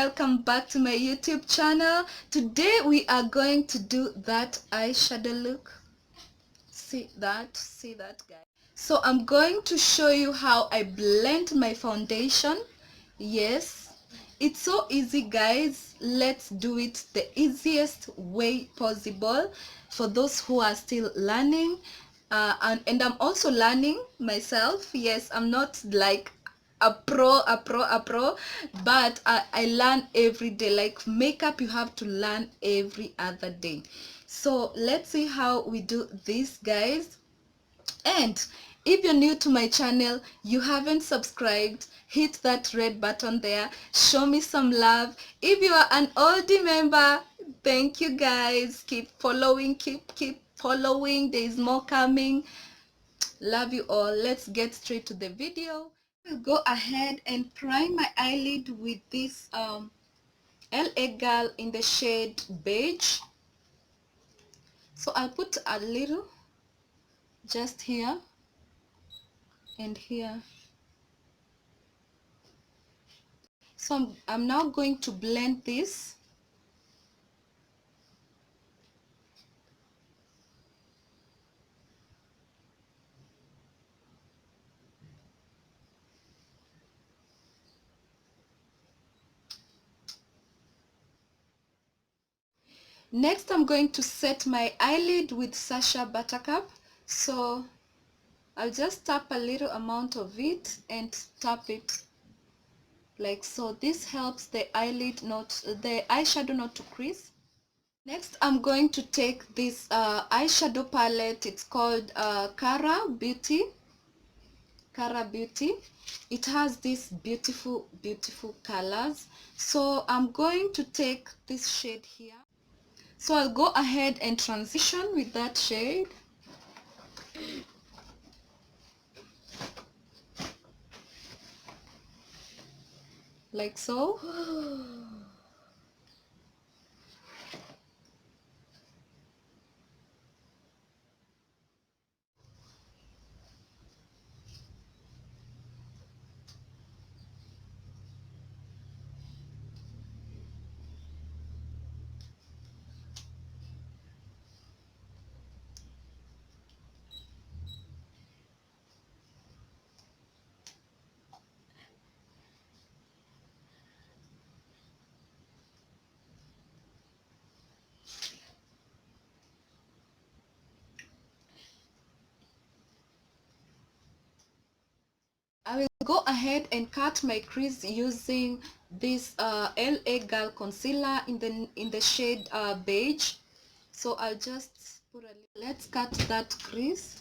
welcome back to my YouTube channel. Today we are going to do that eyeshadow look. See that guys. So I'm going to show you how I blend my foundation. Yes, it's so easy guys. Let's do it the easiest way possible for those who are still learning. And I'm also learning myself. Yes, I'm not like a pro, but I learn every day. Like makeup, you have to learn every other day. So let's see how we do this guys. And if you're new to my channel, you haven't subscribed, hit that red button there, show me some love. If you are an oldie member, thank you guys. Keep following, keep following. There is more coming. Love you all. Let's get straight to the video. I'll go ahead and prime my eyelid with this LA Girl in the shade beige. So I'll put a little just here and here. So I'm now going to blend this. Next, I'm going to set my eyelid with Sacha Buttercup. So I'll just tap a little amount of it and tap it like so. This helps the eyeshadow not to crease. Next, I'm going to take this eyeshadow palette. It's called Cara Beauty. It has these beautiful colors. So I'm going to take this shade here. So I'll go ahead and transition with that shade. Like so. I will go ahead and cut my crease using this LA Girl concealer in the shade beige. So I'll just put a little. Let's cut that crease.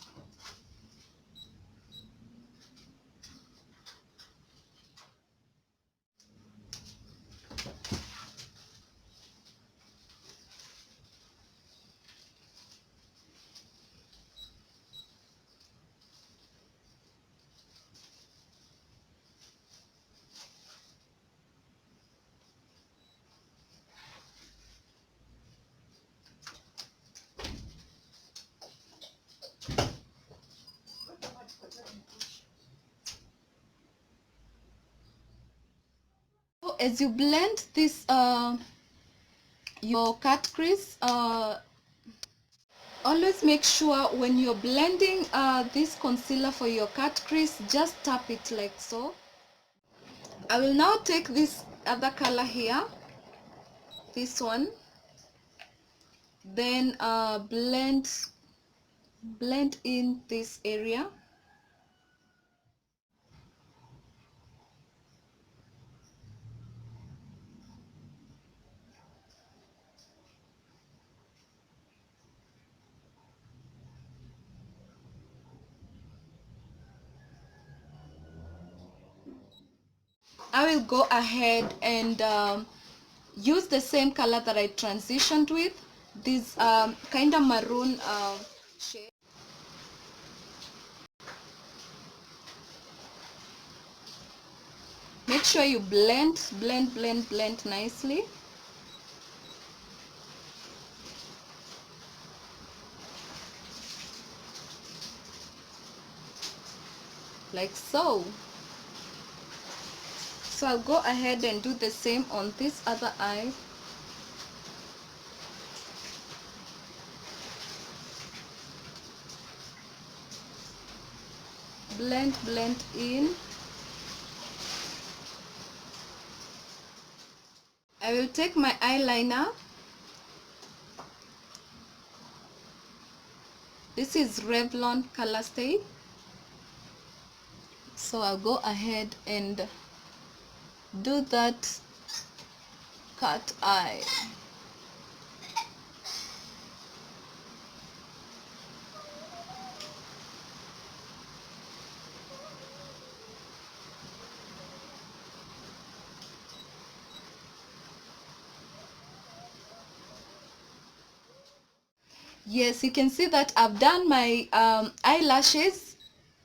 So as you blend this your cut crease, always make sure when you're blending this concealer for your cut crease, just tap it like so. I will now take this other color here, this one, then blend in this area. I will go ahead and use the same color that I transitioned with, this kind of maroon shade. Make sure you blend nicely. Like so. So I'll go ahead and do the same on this other eye. Blend in. I will take my eyeliner. This is Revlon Color Stay. So I'll go ahead and do that cat eye. Yes, you can see that I've done my eyelashes,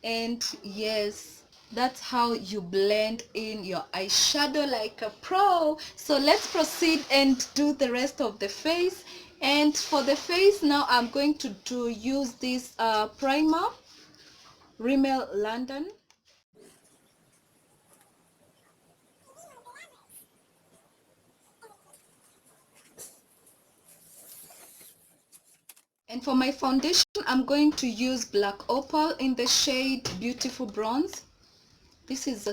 and yes, that's how you blend in your eyeshadow like a pro. So let's proceed and do the rest of the face. And for the face now, I'm going to use this primer, Rimmel London. And for my foundation, I'm going to use Black Opal in the shade Beautiful Bronze. This is a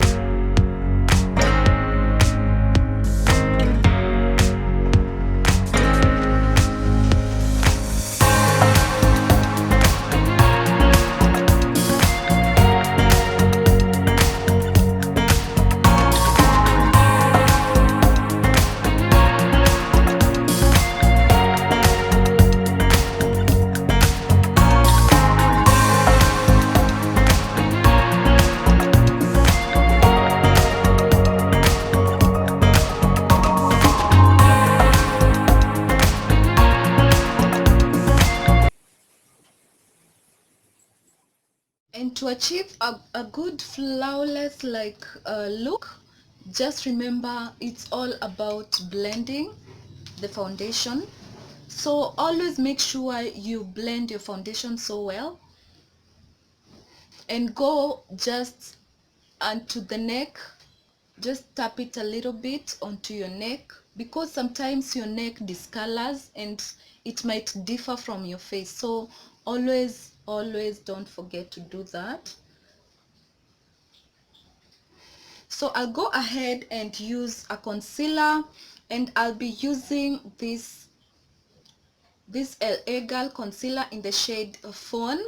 And to achieve a good flawless look, just remember it's all about blending the foundation. So always make sure you blend your foundation so well, and go just onto the neck. Just tap it a little bit onto your neck, because sometimes your neck discolors and it might differ from your face. So always don't forget to do that. So I'll go ahead and use a concealer, and I'll be using this LA Girl concealer in the shade Fawn.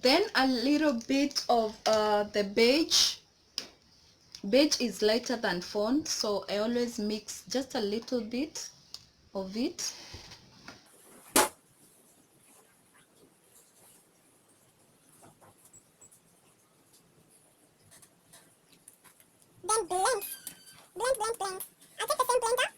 Then a little bit of the beige. Beige is lighter than fawn, so I always mix just a little bit of it. Then blend. Blend. I take the same blender.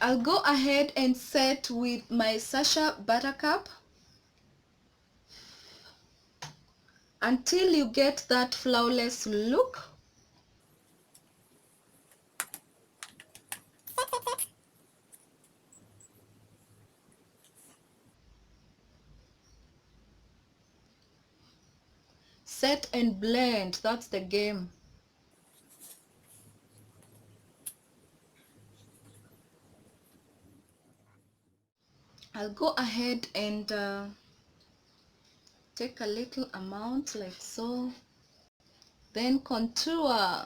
I'll go ahead and set with my Sacha Buttercup until you get that flawless look. Set. Set and blend, that's the game. I'll go ahead and take a little amount like so, then contour.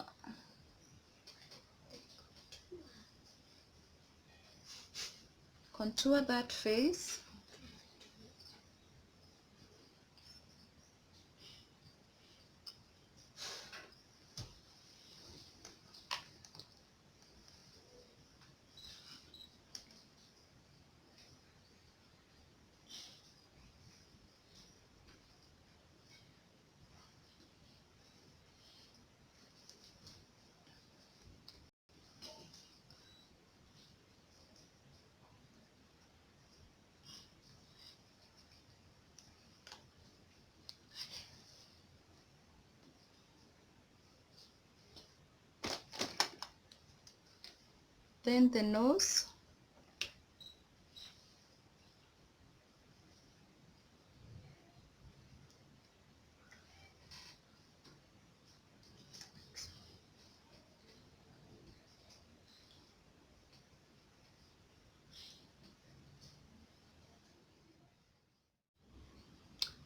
Contour that face. Then the nose.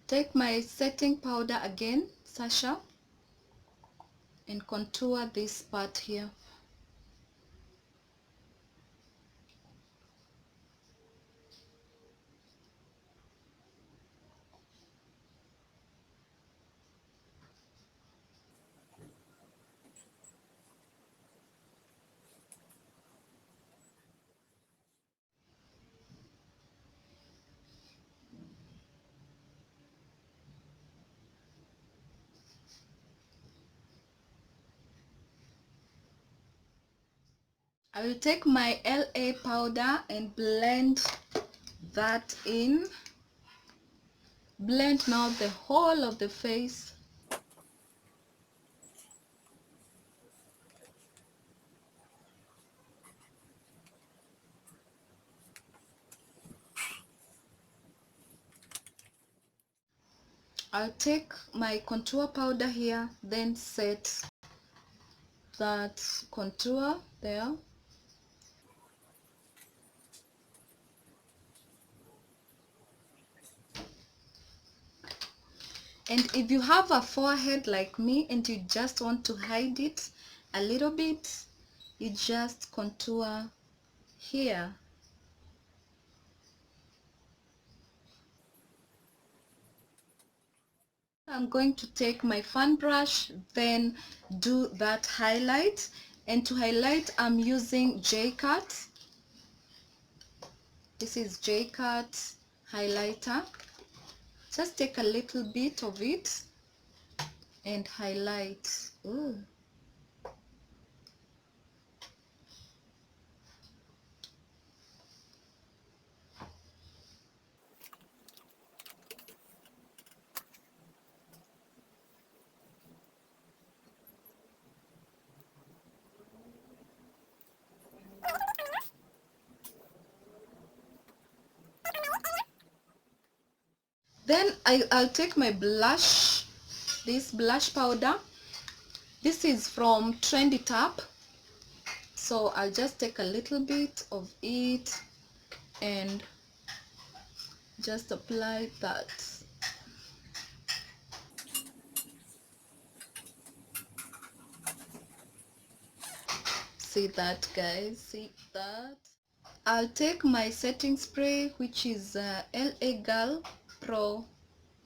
Take my setting powder again, Sasha, and contour this part here. I will take my LA powder and blend that in. Blend now the whole of the face. I'll take my contour powder here, then set that contour there. And if you have a forehead like me and you just want to hide it a little bit, you just contour here. I'm going to take my fan brush, then do that highlight. And to highlight, I'm using J-Cut. This is J-Cut highlighter. Just take a little bit of it and highlight. Ooh. Then I'll take my blush, this blush powder. This is from Trendy Tap. So I'll just take a little bit of it and just apply that. See that, guys? See that? I'll take my setting spray, which is LA Girl Pro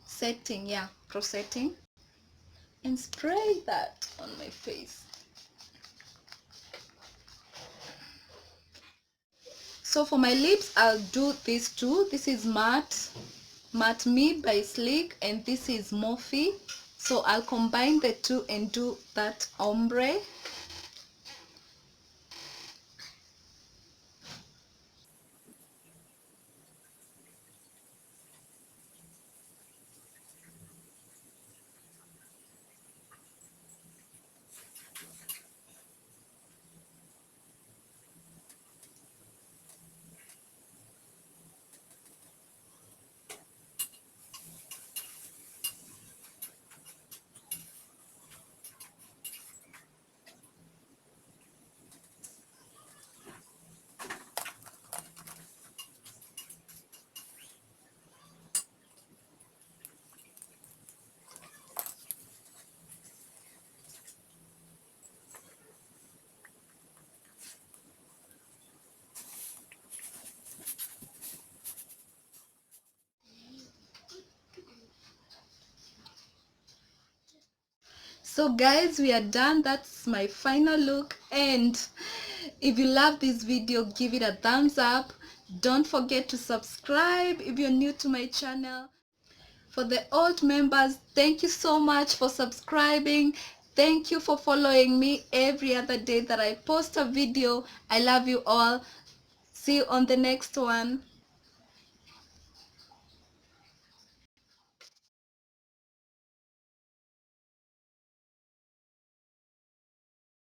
Setting, yeah, Pro Setting, and spray that on my face. So for my lips, I'll do these two. This is Matte Me by Sleek, and this is Morphe. So I'll combine the two and do that ombre. So guys, we are done. That's my final look, and if you love this video, give it a thumbs up. Don't forget to subscribe if you're new to my channel. For the old members, thank you so much for subscribing. Thank you for following me every other day that I post a video. I love you all. See you on the next one.